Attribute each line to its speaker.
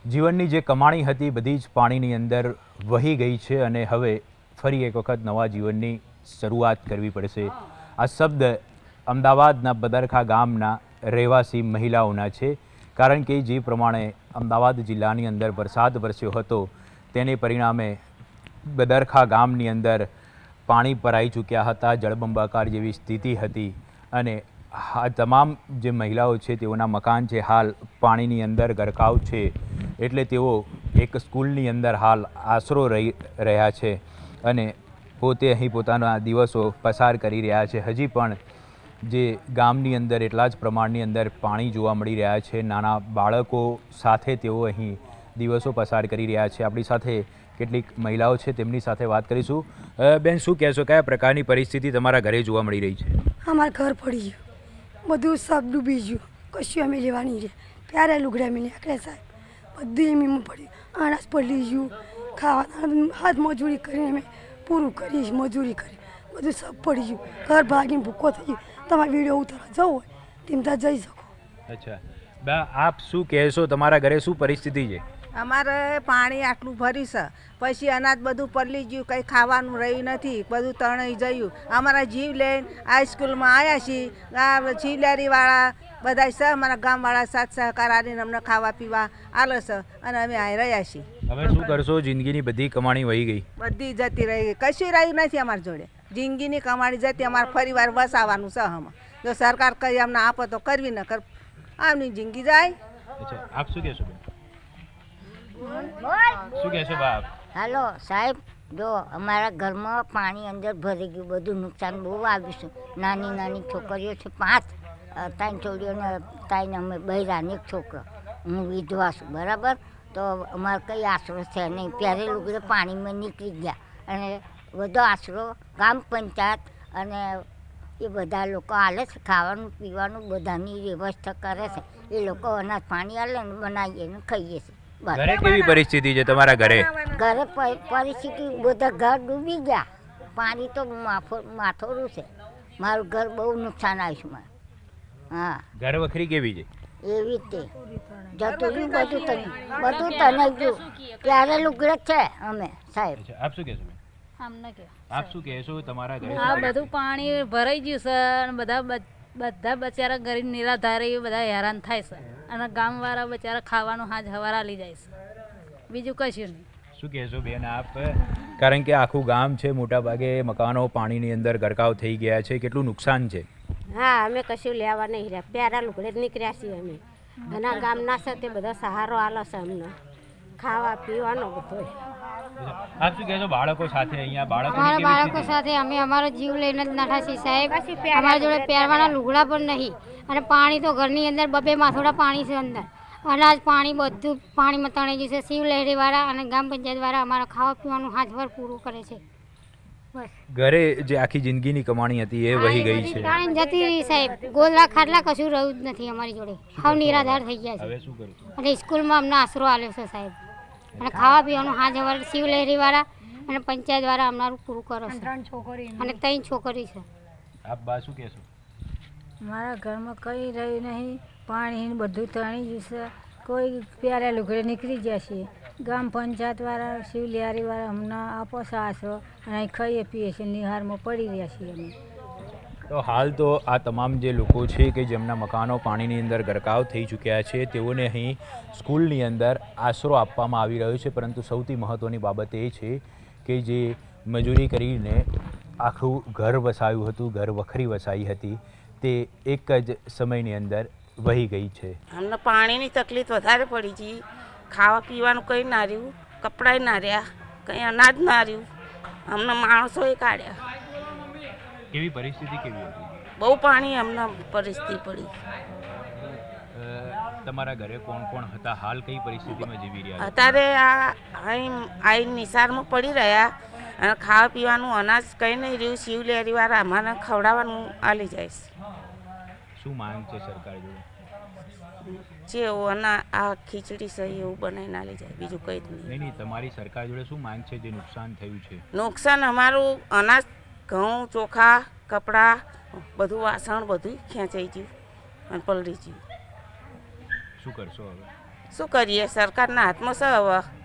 Speaker 1: જીવનની જે કમાણી હતી બધી જ પાણીની અંદર વહી ગઈ છે અને હવે ફરી એક વખત નવા જીવનની શરૂઆત કરવી પડશે। આ શબ્દ અમદાવાદના બદરખા ગામના રહેવાસી મહિલાઓના છે, કારણ કે જે પ્રમાણે અમદાવાદ જિલ્લાની અંદર વરસાદ વરસ્યો હતો તેને પરિણામે બદરખા ગામની અંદર પાણી ભરાઈ ચૂક્યા હતા, જળબંબાકાર જેવી સ્થિતિ હતી અને આ તમામ જે મહિલાઓ છે તેઓના મકાન છે હાલ પાણીની અંદર ગરકાવ છે, એટલે તેઓ એક સ્કૂલની અંદર હાલ આશરો રહી રહ્યા છે અને પોતે અહીં પોતાના દિવસો પસાર કરી રહ્યા છે। હજી પણ જે ગામની અંદર એટલા જ પ્રમાણની અંદર પાણી જોવા મળી રહ્યા છે, નાના બાળકો સાથે તેઓ અહીં દિવસો પસાર કરી રહ્યા છે। આપણી સાથે કેટલીક મહિલાઓ છે, તેમની સાથે વાત કરીશું। બેન, શું કહેશો, કયા પ્રકારની પરિસ્થિતિ તમારા ઘરે જોવા મળી રહી છે?
Speaker 2: અમારા ઘર પડી ગયું, બધું સબ ડૂબી ગયું, કશું અમે લેવાની રહે, પ્યારે લુગડા મેં નીકળ્યા સાહેબ, બધી એમ પડી, અનાજ પડી ગયું, ખાવાના હાથ મજૂરી કરીને અમે પૂરું કરી, મજૂરી કરી, બધું સબ પડી ગયું, ઘર ભાગીને ભૂકો થઈ ગયું। તમારે વિડીયો ઉતારવા જવું હોય તેમ ત્યાં જઈ શકો।
Speaker 1: અચ્છા બા, આપ શું કહેશો, તમારા ઘરે શું પરિસ્થિતિ છે?
Speaker 3: અમારે પાણી આટલું ભર્યું છે, પછી અનાજ બધું પલળી ગયું, કંઈ ખાવાનું રહ્યું નથી, બધું તણાઈ ગયું। અમારા જીવ લઈને હાઈસ્કૂલમાં આવ્યા છીએ, આ જીવલેરીવાળા બધા છે, અમારા ગામવાળા સાથ સહકાર આવીને અમને ખાવા પીવા આલે છે અને અમે આવી રહ્યા છીએ।
Speaker 1: હવે શું કરશો? જિંદગીની બધી કમાણી વહી ગઈ,
Speaker 3: બધી જતી રહી, કશું રહ્યું નથી અમારી જોડે, જિંદગીની કમાણી જતી, અમારે ફરીવાર વસાવાનું છે। આમાં જો સરકાર કંઈ અમને આપો તો કરવી, ન કર આમની જિંદગી જાય।
Speaker 1: અચ્છા, આપ શું કહેશો બેન? શું કહેશો બાપ?
Speaker 4: હાલો સાહેબ, જો અમારા ઘરમાં પાણી અંદર ભરી ગયું, બધું નુકસાન બહુ આવ્યું છે। નાની નાની છોકરીઓ છે, 5 ત્રણ છોકરીઓને, 3 અમે બહેરાની એક છોકરો, હું વિધવા છું, બરાબર। તો અમારે કંઈ આશરો છે નહીં, પ્યારે લુગડે પાણીમાં નીકળી ગયા અને બધો આશરો ગામ પંચાયત અને એ બધા લોકો આલે છે, ખાવાનું પીવાનું બધાની વ્યવસ્થા કરે છે, એ લોકો અનાજ પાણી આલે ને બનાવીએ ને ખાઈએ છીએ।
Speaker 1: ઘરે કેવી પરિસ્થિતિ છે તમારા ઘરે?
Speaker 4: ઘરે પરિસ્થિતિ બધા ઘર ડૂબી ગયા, પાણી તો માથોરું છે, મારું ઘર બહુ નુકસાન આવ્યું છે। હા,
Speaker 1: ઘર વખરી કેવી છે?
Speaker 4: એવી રીતે જતું રહ્યું, બધું તને ગયું, ત્યારે લુગડે છે અમે સાહેબ।
Speaker 1: આપ શું કહેશો? આપ શું કહેશો, તમારા ઘરે?
Speaker 5: હા, બધું પાણી ભરાઈ ગયું છે અને બધા બચારા ગરીબ નિરાધારી બધા હેરાન થાય છે અને ગામવાળા બચારા ખાવાનું હાજ હવારા લઈ જાય છે, બીજું કશું નહીં।
Speaker 1: શું કહેશો બેન આપ? કારણ કે આખું ગામ છે, મોટા ભાગે મકાનો પાણીની અંદર ગરકાવ થઈ ગયા છે, કેટલું નુકસાન છે?
Speaker 6: હા, અમે કશું લેવા નહીં રહ્યા, પ્યારા લુગડે જ નીકળ્યા છીએ અમે, અને ગામના છે તે બધા સહારો આલે છે અમને, ખાવા પીવાનો બધો।
Speaker 1: આપ શું કહેશો બાળકો સાથે? અહીંયા
Speaker 7: બાળકો સાથે અમે અમારો જીવ લઈને જ નાઠા છીએ સાહેબ, અમારા જોડે પહેરવાના લુગડા પણ નહીં અને પાણી તો ઘરની અંદર 2 માથોડા પાણી છે, અંદર અનાજ પાણી બધું પાણીમાં તણાઈ ગયું છે। શિવલહેરીવાળા અને ગ્રામ પંચાયતવાળા અમારા ખાવા પીવાનું હાજવાર પૂરું કરે છે, બસ।
Speaker 1: ઘરે જે આખી જિંદગીની કમાણી હતી એ વહી ગઈ છે,
Speaker 7: જતી રહી સાહેબ, ગોદડા ખાટલા કશું રહ્યું જ નથી અમારી જોડે, હાવ નિરાધાર થઈ ગયા છે।
Speaker 1: હવે શું કરશું?
Speaker 7: અને સ્કૂલમાં અમને આશરો આલ્યો છે સાહેબ, અને ખાવા પીવાનું હાજવાર શિવલહેરીવાળા અને પંચાયતવાળા અમારું પૂરું કરે છે, અને 3 છોકરી છે।
Speaker 1: આપ બા શું કહેશો?
Speaker 8: મારા ઘરમાં કંઈ રહ્યું નહીં, પાણી બધું તણી ગયું છે, કોઈ પ્યારે લુગડે નીકળી ગયા છીએ, ગામ પંચાયતવાળા શિવલિયારીવાળા અમને આપો છે આશરો અને અહીં ખાઈએ પીએ છીએ, નિહારમાં પડી રહ્યા છીએ અમે।
Speaker 1: તો હાલ તો આ તમામ જે લોકો છે કે જેમના મકાનો પાણીની અંદર ગરકાવ થઈ ચૂક્યા છે તેઓને અહીં સ્કૂલની અંદર આશરો આપવામાં આવી રહ્યો છે, પરંતુ સૌથી મહત્ત્વની બાબત એ છે કે જે મજૂરી કરીને આખું ઘર વસાવ્યું હતું, ઘર વખરી વસાવી હતી, તે એક જ સમયની અંદર વહી ગઈ છે।
Speaker 9: અમને પાણીની તકલીફ વધારે પડી છે, ખાવા પીવાનું કંઈ ના રહ્યું, કપડાં ના રહ્યા, કંઈ અનાજ ના રહ્યું, અમને માણસોએ કાઢ્યા।
Speaker 1: કેવી પરિસ્થિતિ કેવી હતી?
Speaker 9: બહુ પાણી અમને પરિસ્થિતિ પડી।
Speaker 1: તમારા ઘરે કોણ કોણ હતા? હાલ કઈ પરિસ્થિતિમાં જીવી રહ્યા?
Speaker 9: અત્યારે અહીં નિસારમાં પડી રહ્યા અને ખાવા પીવાનું અનાજ કંઈ નહીં રહ્યું, શિવલેરીવાળા અમારે ખવડાવવાનું આલી જાય છે।
Speaker 1: શું માંગ છે સરકાર જોડે?
Speaker 9: જેવું આ ખીચડી છે એવું બનાવીને આલી જાય, બીજું કંઈ જ નહીં।
Speaker 1: નહીં, તમારી સરકાર જોડે શું માંગ છે? જે નુકસાન થયું છે,
Speaker 9: નુકસાન અમારું અનાજ, ઘઉં, ચોખા, કપડાં, બધું વાસણ બધું ખેંચાઈ ગયું અને પલળી ગયું।
Speaker 1: શું કરશો હવે?
Speaker 9: શું કરીએ, સરકારના હાથમાં છે હવે.